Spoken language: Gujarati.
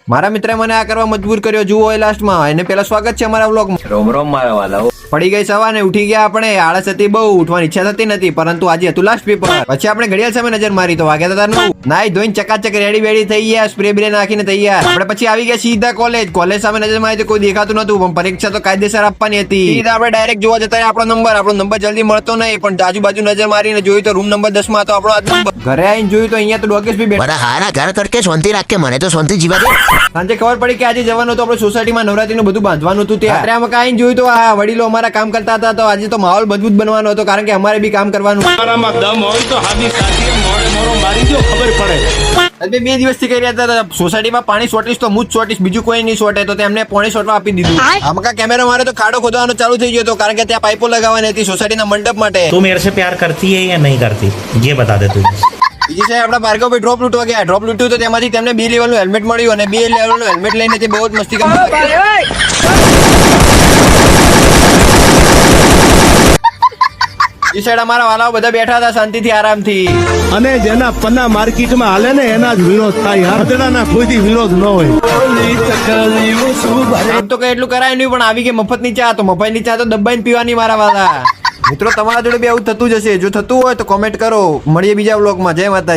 મારા મિત્રે મને આ કરવા મજબૂર કર્યો, જુઓ એ લાસ્ટમાં. એને પેલા સ્વાગત છે અમારા વ્લોગમાં. રોમ રોમ મારા વાલા. પડી ગઈ સવારે, ઉઠી ગયા આપણે. આળસ હતી બહુ, ઉઠવાની ઈચ્છા થતી નથી, પરંતુ આજે હતું લાસ્ટ પેપર. પછી આપણે ઘડિયાળ સામે નજર મારી તો વાગ્યા હતા 9. નાઈ ધોઈને ચકાચક રેડી બેડી થઈ ગયા, સ્પ્રે બ્રે નાખીને તૈયાર. આપણે પછી આવી ગયા સીધા કોલેજ. કોલેજ સામે નજર મારી તો કોઈ દેખાતું નતું, પણ પરીક્ષા તો કાયદેસર આપવાની હતી. સીધા આપણે ડાયરેક્ટ જોવા જતા આપણો નંબર જલ્દી મળતો નહીં, પણ આજુબાજુ નજર મારીને જોયું તો રૂમ નંબર 10 માં હતો આપણો આજ નંબર. ઘરે આવીને જોયું તો અહીંયા તો ડોગેશ બી બેઠા. હારા ઘર તડકે શાંતિ રાખે, મને તો શાંતિ જીવા દે. સાંજે ખબર પડી કે આજે જવાનું હતું આપણે સોસાયટીમાં, નવરાત્રીનું બધું બાંધવાનું હતું. ત્યાં આમાં આવીને જોયું તો આ વડીલો અમારા કામ કરતા હતા. તો આજે તો માહોલ મજબૂત બનવાનો હતો, કારણ કે અમારે બી કામ કરવાનું. બે દિવસથી કરી રહ્યા હતા. સોસાયટીમાં પાણી સોટીશ તો હું જ સોટીશ, બીજું કોઈ નહીં સોટે. તો તેમને પાણી સોટવા આપી દીધું. આમાં કેમેરા મારે તો ખાડો ખોદવાનો ચાલુ થઈ ગયો હતો, કારણ કે ત્યાં પાઇપો લગાવવાની હતી સોસાયટીના મંડપ માટે. તું मेरे से प्यार करती है या नहीं करती, ये बता दे તું. બીજી સાહેબ આપણા ભાર્ગવભાઈ ડ્રોપ લૂંટવા ગયા. ડ્રોપ લૂંટ્યું તો તેમાંથી તેમને 2 લેવલનું હેલ્મેટ મળ્યું, અને 2 લેવલનું હેલ્મેટ લઈને તે બહુ જ મસ્તી એ સાઈડ અમારા વાલાઓ બધા બેઠા હતા શાંતિથી આરામથી. અને જેના પન્ના માર્કેટમાં હાલે ને એના જ વિરોધ થાય. હતડાના કોઈથી વિરોધ ન હોય. આમ તો કઈ એટલું કરાય નહીં, પણ આવી ગઈ મફતની ચા. તો મફતની ચા તો દબાઈને પીવાની મારા વાલા. મિત્રો તમારા જોડે બી આવું થતું જ હશે. જો થતું હોય તો કોમેન્ટ કરો. મળીએ બીજા વ્લોગમાં. જય માતા.